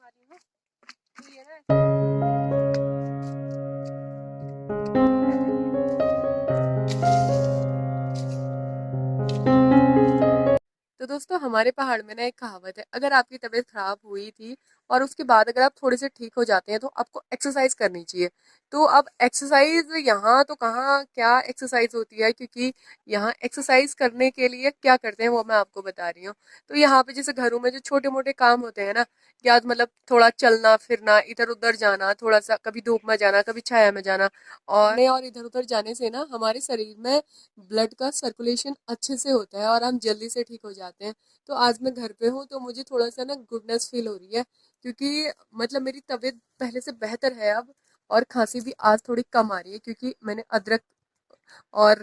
दिखा रही हूँ। तो ये ना तो दोस्तों हमारे पहाड़ में ना एक कहावत है, अगर आपकी तबीयत खराब हुई थी और उसके बाद अगर आप थोड़े से ठीक हो जाते हैं तो आपको एक्सरसाइज करनी चाहिए। तो अब एक्सरसाइज यहाँ तो कहाँ क्या एक्सरसाइज होती है, क्योंकि यहाँ एक्सरसाइज करने के लिए क्या करते हैं वो मैं आपको बता रही हूँ। तो यहाँ पे जैसे घरों में जो छोटे मोटे काम होते हैं ना, या मतलब थोड़ा चलना फिरना, इधर उधर जाना, थोड़ा सा कभी धूप में जाना कभी छाया में जाना, और इधर उधर जाने से ना हमारे शरीर में ब्लड का सर्कुलेशन अच्छे से होता है और हम जल्दी से ठीक हो जाते हैं। तो आज मैं घर पे हूँ तो मुझे थोड़ा सा ना गुडनेस फील हो रही है, क्योंकि मतलब मेरी तबीयत पहले से बेहतर है अब, और खांसी भी आज थोड़ी कम आ रही है क्योंकि मैंने अदरक और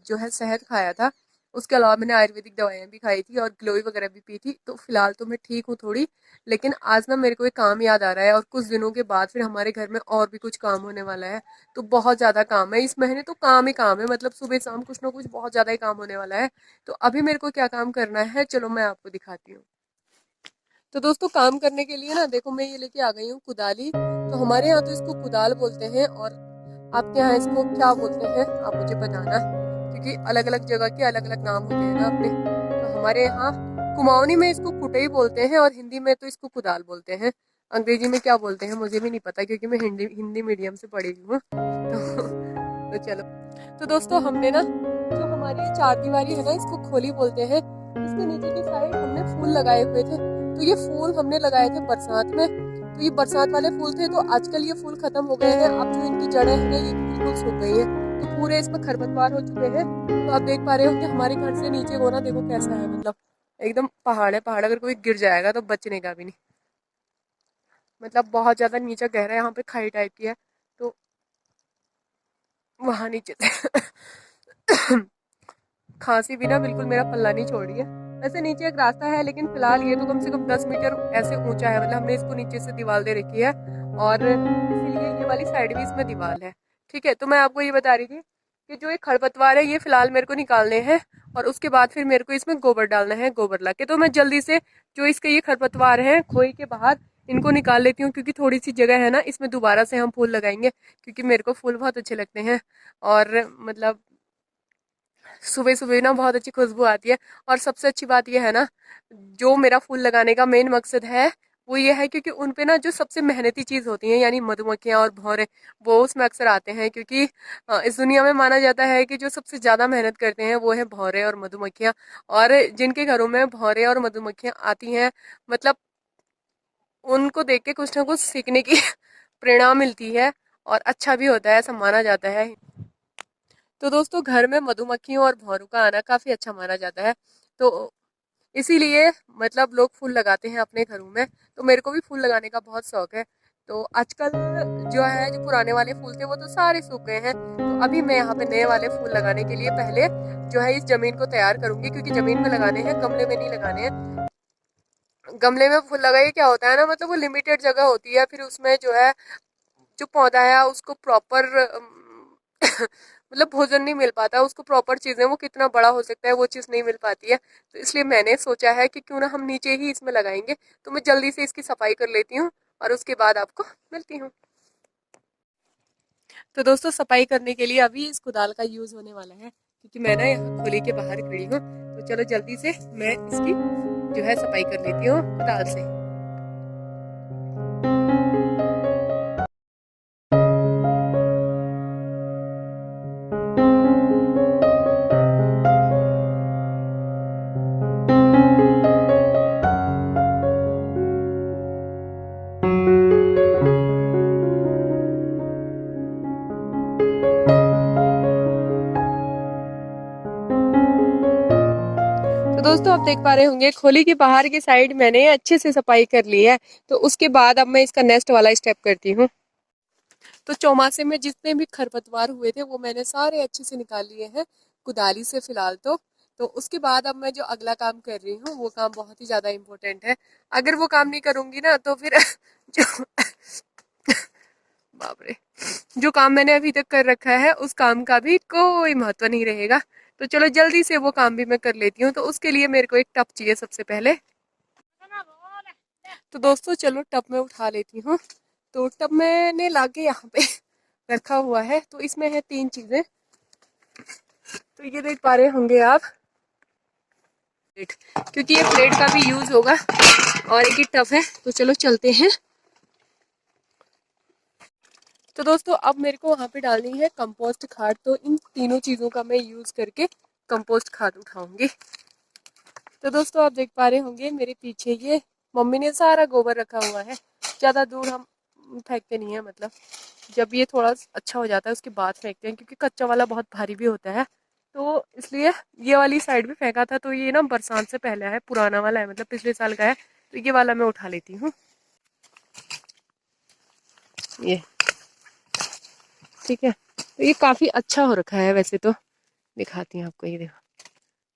जो है शहद खाया था। उसके अलावा मैंने आयुर्वेदिक दवाइयाँ भी खाई थी और ग्लोई वगैरह भी पी थी, तो फिलहाल तो मैं ठीक हूँ थोड़ी। लेकिन आज ना मेरे को एक काम याद आ रहा है, और कुछ दिनों के बाद फिर हमारे घर में और भी कुछ काम होने वाला है। तो बहुत ज़्यादा काम है इस महीने, तो काम ही काम है, मतलब सुबह शाम कुछ ना कुछ बहुत ज़्यादा ही काम होने वाला है। तो अभी मेरे को क्या काम करना है, चलो मैं आपको दिखाती हूँ। तो दोस्तों काम करने के लिए ना देखो मैं ये लेके आ गई हूँ कुदाली। तो हमारे यहाँ तो इसको कुदाल बोलते हैं, और आपके यहाँ इसको क्या बोलते हैं आप मुझे बताना, क्योंकि अलग अलग जगह के अलग अलग नाम होते हैं ना अपने। तो हमारे यहाँ कुमाऊनी में इसको कुटई बोलते हैं और हिंदी में तो इसको कुदाल बोलते हैं। अंग्रेजी में क्या बोलते हैं मुझे भी नहीं पता, क्योंकि मैं हिंदी हिंदी मीडियम से पढ़ी हुई हूँ। तो चलो, तो दोस्तों हमने ना जो हमारी ये चार दीवारी है ना इसको खोली बोलते हैं। इसके नीचे की साइड हमने फूल लगाए हुए थे। तो ये फूल हमने लगाए थे बरसात में। तो ये बरसात वाले फूल थे, तो आजकल ये फूल खत्म हो गए हैं। अब जो इनकी जड़ें हैं ना ये बिल्कुल सूख गई है, तो पूरे इसमें खरपतवार हो चुके हैं। तो आप देख पा रहे हो कि हमारे घर से नीचे वो ना देखो कैसा है, मतलब एकदम पहाड़ है पहाड़, अगर कोई गिर जाएगा तो बचने का भी नहीं, मतलब बहुत ज्यादा नीचे गहरा है, यहाँ पे खाई टाइप की है। तो वहां नीचे खांसी भी ना बिल्कुल मेरा पल्ला नहीं छोड़ रही है। वैसे नीचे एक रास्ता है, लेकिन फिलहाल ये तो कम से कम 10 मीटर ऐसे ऊंचा है, मतलब हमने इसको नीचे से दीवार दे रखी है, और इसीलिए ये वाली साइड भी इसमें दीवार है। ठीक है, तो मैं आपको ये बता रही थी कि जो ये खरपतवार है ये फिलहाल मेरे को निकालने हैं, और उसके बाद फिर मेरे को इसमें गोबर डालना है, गोबर ला के। तो मैं जल्दी से जो इसके ये खरपतवार हैं खोई के बाहर इनको निकाल लेती हूँ, क्योंकि थोड़ी सी जगह है ना इसमें दोबारा से हम फूल लगाएंगे, क्योंकि मेरे को फूल बहुत अच्छे लगते हैं। और मतलब सुबह सुबह ना बहुत अच्छी खुशबू आती है। और सबसे अच्छी बात यह है ना, जो मेरा फूल लगाने का मेन मकसद है वो ये है, क्योंकि उन पे ना जो सबसे मेहनती चीज होती है यानी मधुमक्खियां और भौरे, वो उसमें अक्सर आते हैं। क्योंकि इस दुनिया में माना जाता है कि जो सबसे ज्यादा मेहनत करते हैं वो है भौरे और मधुमक्खियां। और जिनके घरों में भौरे और मधुमक्खियां आती हैं, मतलब उनको देख के कुछ ना कुछ सीखने की प्रेरणा मिलती है, और अच्छा भी होता है, ऐसा माना जाता है। तो दोस्तों घर में मधुमक्खियों और भौरों का आना काफी अच्छा माना जाता है। तो इसीलिए मतलब लोग फूल लगाते हैं अपने घरों में। तो मेरे को भी फूल लगाने का बहुत शौक है। तो आजकल जो है जो पुराने वाले फूल थे वो तो सारे सूख गए हैं। तो अभी मैं यहाँ पे नए वाले फूल लगाने के लिए पहले जो है इस जमीन को तैयार करूंगी, क्योंकि जमीन में लगाने हैं, गमले में नहीं लगाने हैं। गमले में फूल लगाइए क्या होता है ना, मतलब वो लिमिटेड जगह होती है, फिर उसमें जो है जो पौधा है उसको प्रॉपर मतलब भोजन नहीं मिल पाता उसको, प्रॉपर चीजें, वो कितना बड़ा हो सकता है वो चीज नहीं मिल पाती है। तो इसलिए मैंने सोचा है कि क्यों ना हम नीचे ही इसमें लगाएंगे। तो मैं जल्दी से इसकी सफाई कर लेती हूँ और उसके बाद आपको मिलती हूँ। तो दोस्तों सफाई करने के लिए अभी इस कुदाल का यूज होने वाला है, क्योंकि मैं ना यहाँ खोली के बाहर खड़ी हूँ। तो चलो जल्दी से मैं इसकी जो है सफाई कर लेती हूँ कुदाल से। तो दोस्तों आप देख पा रहे होंगे खोली के बाहर की साइड मैंने अच्छे से सफाई कर ली है। तो उसके बाद अब मैं इसका नेक्स्ट वाला स्टेप करती हूँ। तो चौमासे में जितने भी खरपतवार हुए थे वो मैंने सारे अच्छे से निकाल लिए हैं कुदाली से फिलहाल। तो उसके बाद अब मैं जो अगला काम कर रही हूँ वो काम बहुत ही ज्यादा इम्पोर्टेंट है। अगर वो काम नहीं करूंगी ना तो फिर जो बाप रे, जो काम मैंने अभी तक कर रखा है उस काम का भी कोई महत्व नहीं रहेगा। तो चलो जल्दी से वो काम भी मैं कर लेती हूँ। तो उसके लिए मेरे को एक टप चाहिए सबसे पहले। तो दोस्तों चलो टब में उठा लेती हूँ। तो टब मैंने लाके यहाँ पे रखा हुआ है। तो इसमें है 3 चीजें। तो ये देख पा रहे होंगे आप, प्लेट, क्योंकि ये प्लेट का भी यूज होगा और एक ही टब है। तो चलो चलते हैं। तो दोस्तों अब मेरे को वहाँ पे डालनी है कंपोस्ट खाद। तो इन तीनों चीज़ों का मैं यूज़ करके कंपोस्ट खाद उठाऊंगी। तो दोस्तों आप देख पा रहे होंगे मेरे पीछे ये मम्मी ने सारा गोबर रखा हुआ है। ज़्यादा दूर हम फेंकते नहीं है, मतलब जब ये थोड़ा अच्छा हो जाता है उसके बाद फेंकते हैं, क्योंकि कच्चा वाला बहुत भारी भी होता है। तो इसलिए ये वाली साइड भी फेंका था। तो ये ना बरसात से पहले है, पुराना वाला है, मतलब पिछले साल का है। तो ये वाला मैं उठा लेती हूँ। ये ठीक है। तो ये काफ़ी अच्छा हो रखा है वैसे तो। दिखाती हूँ आपको, ये देखो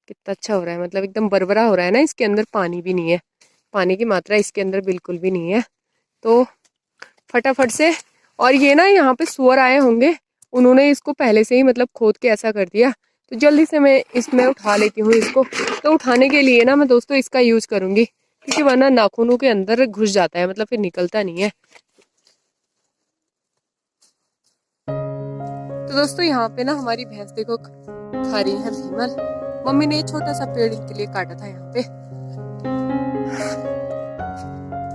कितना अच्छा हो रहा है, मतलब एकदम बरबरा हो रहा है ना। इसके अंदर पानी भी नहीं है, पानी की मात्रा इसके अंदर बिल्कुल भी नहीं है। तो फटाफट से, और ये ना यहाँ पे सुअर आए होंगे, उन्होंने इसको पहले से ही मतलब खोद के ऐसा कर दिया। तो जल्दी से मैं इसमें उठा लेती हूँ इसको। तो उठाने के लिए ना मैं दोस्तों इसका यूज करूंगी, क्योंकि वरना नाखूनों के अंदर घुस जाता है, मतलब फिर निकलता नहीं है। तो दोस्तों यहाँ पे ना हमारी भैंस देखो खा रही है भीमल। मम्मी ने छोटा सा पेड़ इनके लिए काटा था यहाँ पे।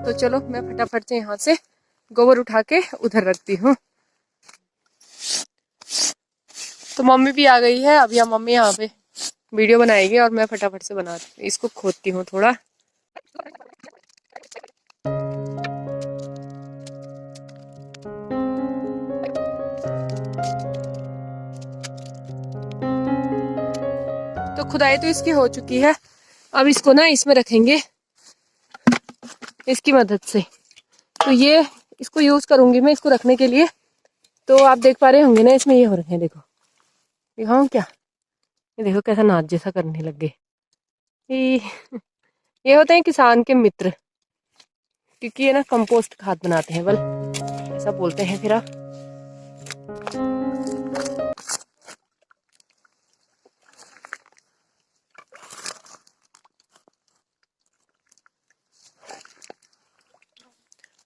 तो चलो मैं फटाफट से यहाँ से गोबर उठा के उधर रखती हूँ। तो मम्मी भी आ गई है। अब यहाँ मम्मी यहाँ पे वीडियो बनाएगी और मैं फटाफट से बनाती इसको खोदती हूँ थोड़ा। तो खुदाई तो इसकी हो चुकी है। अब इसको ना इसमें रखेंगे इसकी मदद से। तो ये इसको यूज करूंगी मैं इसको रखने के लिए। तो आप देख पा रहे होंगे ना इसमें ये हो रखे हैं, देखो दिखाऊं क्या? ये देखो कैसा नाच जैसा करने लग गए। ये ये होते हैं किसान के मित्र, क्योंकि ये ना कंपोस्ट खाद बनाते हैं, बल ऐसा बोलते हैं फिर आप।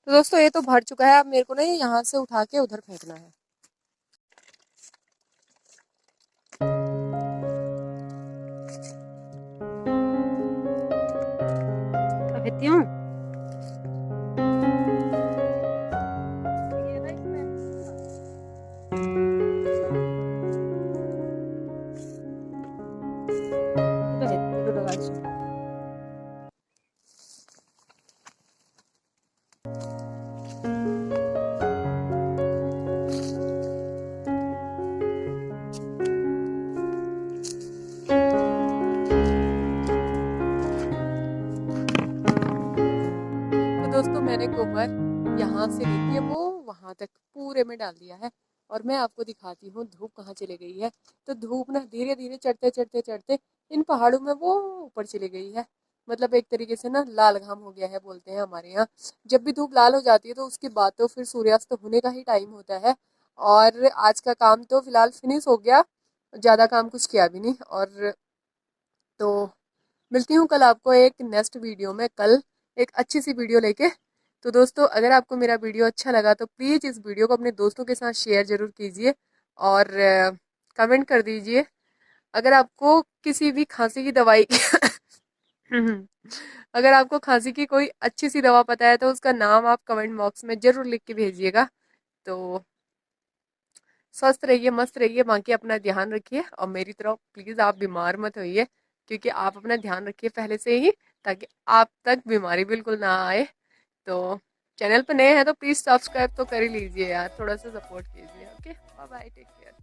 तो दोस्तों ये तो भर चुका है। अब मेरे को ना ये यहाँ से उठा के उधर फेंकना है। क्या कहती हूँ? दोस्तों मैंने गोबर यहाँ से लेके वो वहां तक पूरे में डाल दिया है। और मैं आपको दिखाती हूँ धूप कहाँ चली गई है। तो धूप ना धीरे धीरे चढ़ते चढ़ते चढ़ते इन पहाड़ों में वो ऊपर चली गई है। मतलब एक तरीके से ना लाल घाम हो गया है बोलते हैं हमारे यहाँ। जब भी धूप लाल हो जाती है तो उसके बाद तो फिर सूर्यास्त होने का ही टाइम होता है। और आज का काम तो फिलहाल फिनिश हो गया, ज्यादा काम कुछ किया भी नहीं। और तो मिलती हूँ कल आपको एक नेक्स्ट वीडियो में, कल एक अच्छी सी वीडियो लेके। तो दोस्तों अगर आपको मेरा वीडियो अच्छा लगा तो प्लीज़ इस वीडियो को अपने दोस्तों के साथ शेयर ज़रूर कीजिए और कमेंट कर दीजिए। अगर आपको किसी भी खांसी की दवाई अगर आपको खांसी की कोई अच्छी सी दवा पता है तो उसका नाम आप कमेंट बॉक्स में ज़रूर लिख के भेजिएगा। तो स्वस्थ रहिए, मस्त रहिए, बाकी अपना ध्यान रखिए और मेरी तरह प्लीज़ आप बीमार मत होइए, क्योंकि आप अपना ध्यान रखिए पहले से ही, ताकि आप तक बीमारी बिल्कुल ना आए। तो चैनल पर नए हैं तो प्लीज़ सब्सक्राइब तो कर ही लीजिए यार, थोड़ा सा सपोर्ट कीजिए। Okay, bye bye, take care.